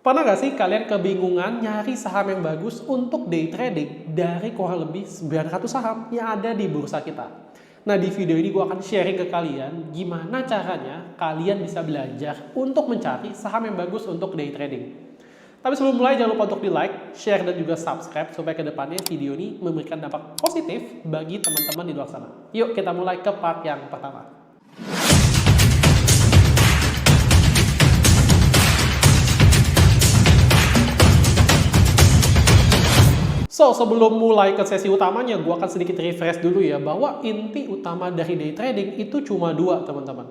Pernah nggak sih kalian kebingungan nyari saham yang bagus untuk day trading dari kurang lebih 900 saham yang ada di bursa kita? Nah, di video ini gue akan sharing ke kalian gimana caranya kalian bisa belajar untuk mencari saham yang bagus untuk day trading. Tapi sebelum mulai jangan lupa untuk di like, share, dan juga subscribe supaya kedepannya video ini memberikan dampak positif bagi teman-teman di luar sana. Yuk kita mulai ke part yang pertama. So, sebelum mulai ke sesi utamanya, gue akan sedikit refresh dulu ya, bahwa inti utama dari day trading itu cuma dua, teman-teman.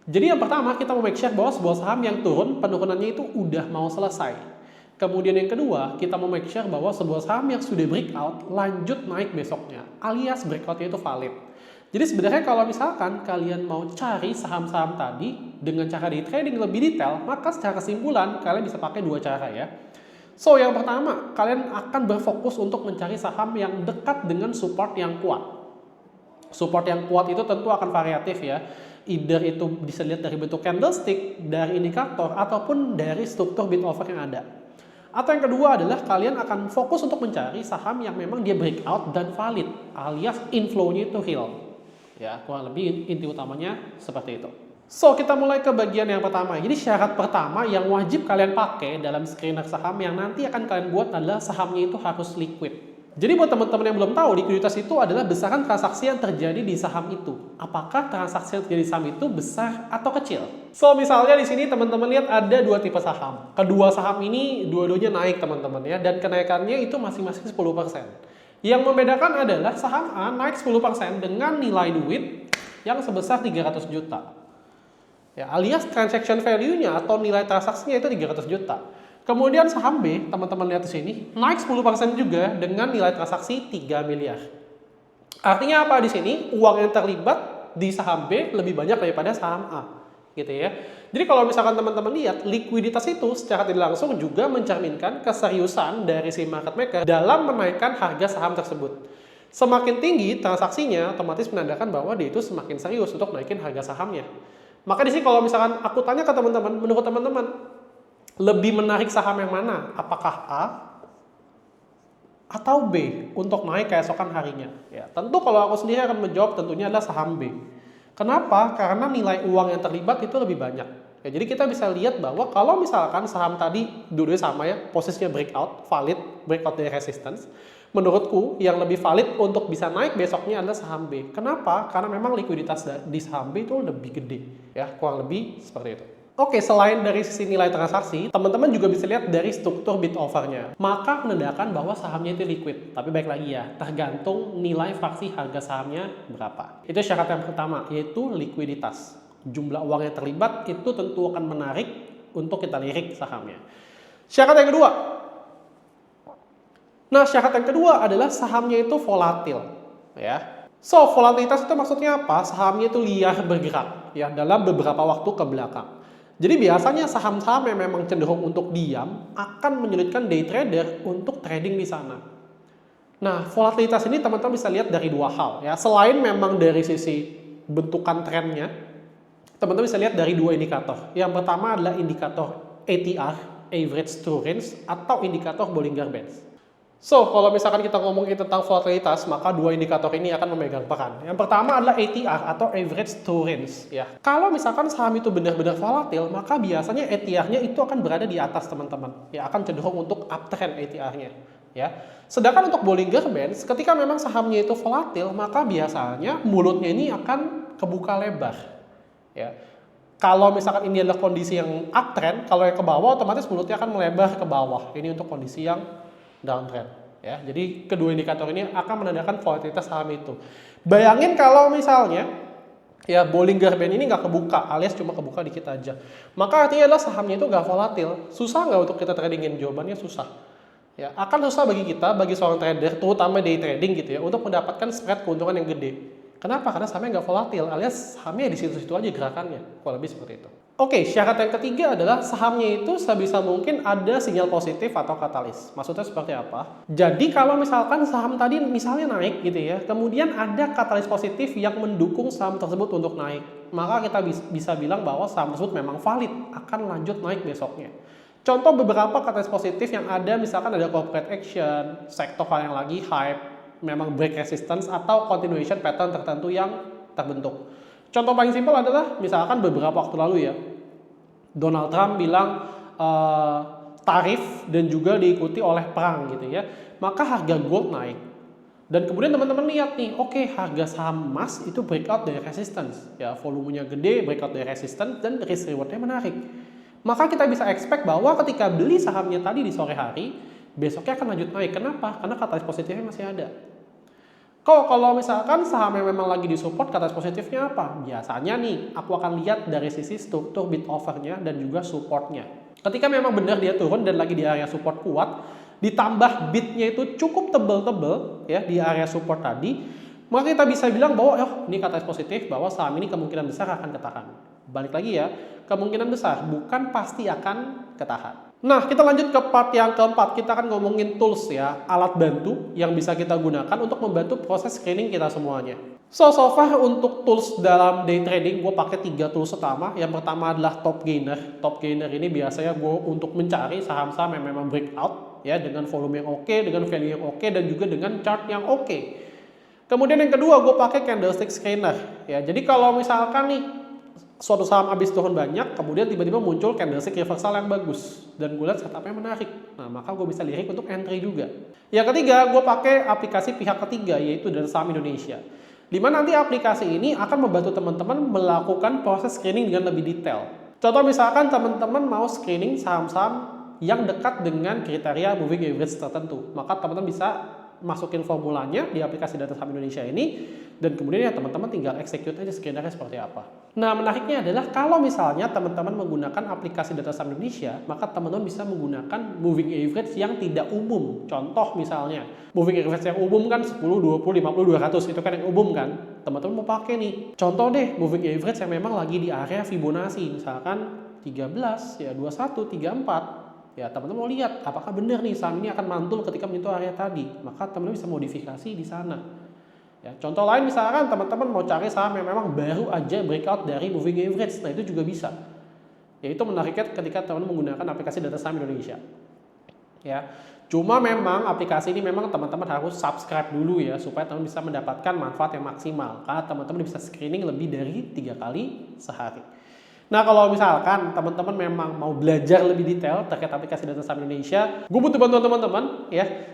Jadi yang pertama, kita mau make sure bahwa sebuah saham yang turun, penurunannya itu udah mau selesai. Kemudian yang kedua, kita mau make sure bahwa sebuah saham yang sudah breakout, lanjut naik besoknya, alias breakoutnya itu valid. Jadi sebenarnya kalau misalkan kalian mau cari saham-saham tadi dengan cara day trading lebih detail, maka secara kesimpulan kalian bisa pakai dua cara ya. So, yang pertama, kalian akan berfokus untuk mencari saham yang dekat dengan support yang kuat. Support yang kuat itu tentu akan variatif ya. Either itu bisa dilihat dari bentuk candlestick, dari indikator, ataupun dari struktur bid offer yang ada. Atau yang kedua adalah kalian akan fokus untuk mencari saham yang memang dia breakout dan valid, alias inflow-nya itu real. Ya, kurang lebih inti utamanya seperti itu. So, kita mulai ke bagian yang pertama. Jadi syarat pertama yang wajib kalian pakai dalam screener saham yang nanti akan kalian buat adalah sahamnya itu harus liquid. Jadi buat teman-teman yang belum tahu, likuiditas itu adalah besaran transaksi yang terjadi di saham itu. Apakah transaksi yang terjadi di saham itu besar atau kecil? So, misalnya di sini teman-teman lihat ada dua tipe saham. Kedua saham ini dua-duanya naik teman-teman ya, dan kenaikannya itu masing-masing 10%. Yang membedakan adalah saham A naik 10% dengan nilai duit yang sebesar 300 juta. Ya, alias transaction value-nya atau nilai transaksinya itu 300 juta. Kemudian saham B, teman-teman lihat di sini, naik 10% juga dengan nilai transaksi 3 miliar. Artinya apa di sini? Uang yang terlibat di saham B lebih banyak daripada saham A. Gitu ya. Jadi kalau misalkan teman-teman lihat, likuiditas itu secara tidak langsung juga mencerminkan keseriusan dari si market maker dalam menaikkan harga saham tersebut. Semakin tinggi transaksinya, otomatis menandakan bahwa dia itu semakin serius untuk naikin harga sahamnya. Maka di sini kalau misalkan aku tanya ke teman-teman, menurut teman-teman lebih menarik saham yang mana? Apakah A atau B untuk naik keesokan harinya? Ya, tentu kalau aku sendiri akan menjawab tentunya adalah saham B. Kenapa? Karena nilai uang yang terlibat itu lebih banyak. Ya, jadi kita bisa lihat bahwa kalau misalkan saham tadi dua-duanya sama ya, posisinya breakout, valid, breakout dari resistance. Menurutku yang lebih valid untuk bisa naik besoknya adalah saham B. Kenapa? Karena memang likuiditas di saham B itu lebih gede. Ya, kurang lebih seperti itu. Oke, selain dari sisi nilai transaksi, teman-teman juga bisa lihat dari struktur bid offer-nya. Maka menandakan bahwa sahamnya itu liquid. Tapi baik lagi ya, tergantung nilai fraksi harga sahamnya berapa. Itu syarat yang pertama, yaitu likuiditas. Jumlah uang yang terlibat itu tentu akan menarik untuk kita lirik sahamnya. Syarat yang kedua. Nah, syarat yang kedua adalah sahamnya itu volatil. Ya. So, volatilitas itu maksudnya apa? Sahamnya itu liar bergerak ya dalam beberapa waktu ke belakang. Jadi biasanya saham-saham yang memang cenderung untuk diam akan menyulitkan day trader untuk trading di sana. Nah, volatilitas ini teman-teman bisa lihat dari dua hal ya. Selain memang dari sisi bentukan trennya, teman-teman bisa lihat dari dua indikator. Yang pertama adalah indikator ATR, Average True Range, atau indikator Bollinger Bands. So, kalau misalkan kita ngomongin tentang volatilitas, maka dua indikator ini akan memegang peran. Yang pertama adalah ATR atau Average True Range. Ya. Kalau misalkan saham itu benar-benar volatil, maka biasanya ATR-nya itu akan berada di atas teman-teman. Ya, akan cenderung untuk uptrend ATR-nya. Ya. Sedangkan untuk Bollinger Bands, ketika memang sahamnya itu volatil, maka biasanya mulutnya ini akan kebuka lebar. Ya. Kalau misalkan ini adalah kondisi yang uptrend, kalau yang ke bawah otomatis mulutnya akan melebar ke bawah. Ini untuk kondisi yang downtrend ya. Jadi kedua indikator ini akan menandakan volatilitas saham itu. Bayangin kalau misalnya ya Bollinger Band ini nggak kebuka alias cuma kebuka dikit aja. Maka artinya adalah sahamnya itu nggak volatil. Susah nggak untuk kita tradingin? Jawabannya susah. Ya, akan susah bagi kita, bagi seorang trader, terutama day trading gitu ya, untuk mendapatkan spread keuntungan yang gede. Kenapa? Karena sahamnya nggak volatil, alias sahamnya di situ-situ aja gerakannya, kurang lebih seperti itu. Oke, syarat yang ketiga adalah sahamnya itu sebisa mungkin ada sinyal positif atau katalis. Maksudnya seperti apa? Jadi kalau misalkan saham tadi misalnya naik gitu ya, kemudian ada katalis positif yang mendukung saham tersebut untuk naik, maka kita bisa bilang bahwa saham tersebut memang valid, akan lanjut naik besoknya. Contoh beberapa katalis positif yang ada, misalkan ada corporate action, sektor yang lagi hype, memang break resistance atau continuation pattern tertentu yang terbentuk. Contoh paling simpel adalah misalkan beberapa waktu lalu ya, Donald Trump bilang tarif dan juga diikuti oleh perang gitu ya, maka harga gold naik. Dan kemudian teman-teman lihat nih, oke, harga saham emas itu breakout dari resistance, ya volumenya gede, breakout dari resistance dan risk rewardnya menarik. Maka kita bisa expect bahwa ketika beli sahamnya tadi di sore hari, besoknya akan lanjut naik. Kenapa? Karena katalis positifnya masih ada. Kalau misalkan sahamnya memang lagi disupport, katalis positifnya apa? Biasanya nih, aku akan lihat dari sisi struktur bid offernya dan juga supportnya. Ketika memang benar dia turun dan lagi di area support kuat, ditambah bidnya itu cukup tebel-tebel ya di area support tadi, maka kita bisa bilang bahwa ini katalis positif bahwa saham ini kemungkinan besar akan ketahan. Balik lagi ya, kemungkinan besar, bukan pasti akan ketahan. Nah, kita lanjut ke part yang keempat. Kita akan ngomongin tools ya, alat bantu yang bisa kita gunakan untuk membantu proses screening kita semuanya. So far untuk tools dalam day trading, gue pakai 3 tools utama. Yang pertama adalah top gainer. Top gainer ini biasanya gue untuk mencari saham-saham yang memang breakout ya, dengan volume yang oke, dengan value yang oke, dan juga dengan chart yang oke. Kemudian yang kedua gue pakai candlestick screener ya. Jadi kalau misalkan nih suatu saham habis turun banyak, kemudian tiba-tiba muncul candlestick reversal yang bagus dan gue lihat setupnya menarik, nah maka gue bisa lirik untuk entry juga. Yang ketiga gue pakai aplikasi pihak ketiga, yaitu dari Saham Indonesia, dimana nanti aplikasi ini akan membantu teman-teman melakukan proses screening dengan lebih detail. Contoh misalkan teman-teman mau screening saham-saham yang dekat dengan kriteria moving average tertentu, maka teman-teman bisa masukin formulanya di aplikasi Data Saham Indonesia ini, dan kemudian ya teman-teman tinggal execute aja screenernya seperti apa. Nah, menariknya adalah kalau misalnya teman-teman menggunakan aplikasi Data Saham Indonesia, maka teman-teman bisa menggunakan moving average yang tidak umum. Contoh misalnya, moving average yang umum kan 10, 20, 50, 200, itu kan yang umum kan. Teman-teman mau pakai nih, contoh deh moving average yang memang lagi di area Fibonacci, misalkan 13, ya 21, 34. Ya, teman-teman mau lihat apakah benar nih saham ini akan mantul ketika menyentuh area tadi, maka teman-teman bisa modifikasi di sana. Ya, contoh lain misalkan teman-teman mau cari saham yang memang baru aja breakout dari moving average, nah itu juga bisa. Yaitu menariknya ketika teman-teman menggunakan aplikasi Data Saham Indonesia. Ya, cuma memang aplikasi ini memang teman-teman harus subscribe dulu ya, supaya teman-teman bisa mendapatkan manfaat yang maksimal. Karena teman-teman bisa screening lebih dari 3 kali sehari. Nah, kalau misalkan teman-teman memang mau belajar lebih detail terkait aplikasi Data Saham Indonesia, gue butuh bantuan teman-teman ya.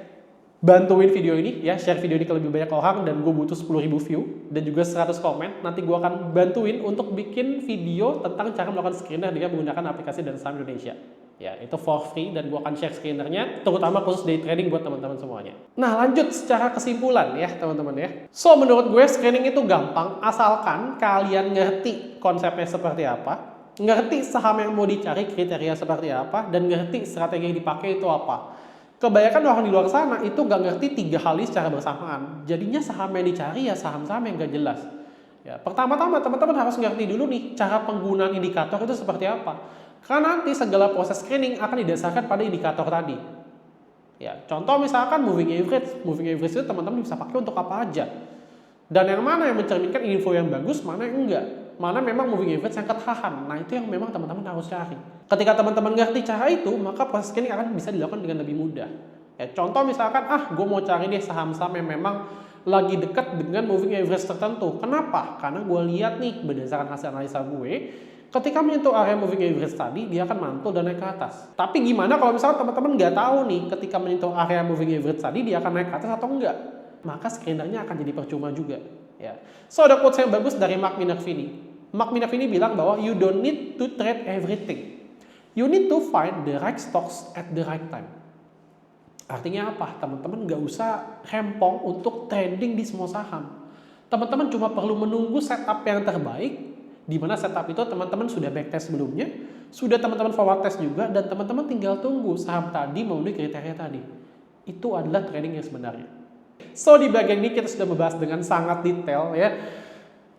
Bantuin video ini ya, share video ini ke lebih banyak orang, dan gue butuh 10.000 view dan juga 100 komen. Nanti gue akan bantuin untuk bikin video tentang cara melakukan screener dengan menggunakan aplikasi Data Saham Indonesia. Ya, itu for free, dan gue akan share screenernya terutama khusus day trading buat teman-teman semuanya. Nah, lanjut secara kesimpulan ya teman-teman ya. So, menurut gue screening itu gampang asalkan kalian ngerti konsepnya seperti apa, ngerti saham yang mau dicari kriteria seperti apa, dan ngerti strategi yang dipakai itu apa. Kebanyakan orang di luar sana itu nggak ngerti 3 hal ini secara bersamaan. Jadinya saham yang dicari ya saham-saham yang nggak jelas. Ya, pertama-tama teman-teman harus ngerti dulu nih cara penggunaan indikator itu seperti apa. Karena nanti segala proses screening akan didasarkan pada indikator tadi. Ya, contoh misalkan moving average itu teman-teman bisa pakai untuk apa aja. Dan yang mana yang mencerminkan info yang bagus, mana yang enggak. Mana memang moving average yang ketahan. Nah, itu yang memang teman-teman harus cari. Ketika teman-teman ngerti cara itu, maka proses screening akan bisa dilakukan dengan lebih mudah. Ya, contoh misalkan, gue mau cari deh saham-saham yang memang lagi dekat dengan moving average tertentu. Kenapa? Karena gue lihat nih, berdasarkan hasil analisa gue, ketika menyentuh area moving average tadi, dia akan mantul dan naik ke atas. Tapi gimana kalau misalkan teman-teman nggak tahu nih, ketika menyentuh area moving average tadi, dia akan naik ke atas atau enggak? Maka screenernya akan jadi percuma juga. Ya. So, ada quotes yang bagus dari Mark Minervini. Mark Minervini bilang bahwa you don't need to trade everything. You need to find the right stocks at the right time. Artinya apa? Teman-teman nggak usah rempong untuk trading di semua saham. Teman-teman cuma perlu menunggu setup yang terbaik, di mana setup itu teman-teman sudah backtest sebelumnya, sudah teman-teman forward test juga, dan teman-teman tinggal tunggu saham tadi memenuhi kriteria tadi. Itu adalah trading yang sebenarnya. So, di bagian ini kita sudah membahas dengan sangat detail ya,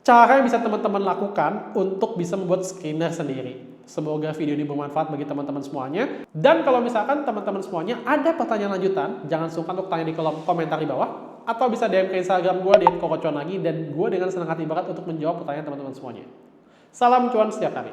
cara yang bisa teman-teman lakukan untuk bisa membuat screener sendiri. Semoga video ini bermanfaat bagi teman-teman semuanya. Dan kalau misalkan teman-teman semuanya ada pertanyaan lanjutan, jangan sungkan untuk tanya di kolom komentar di bawah, atau bisa DM ke Instagram gue @kokocuan_lagi, dan gue dengan senang hati banget untuk menjawab pertanyaan teman-teman semuanya. Salam cuan setiap hari.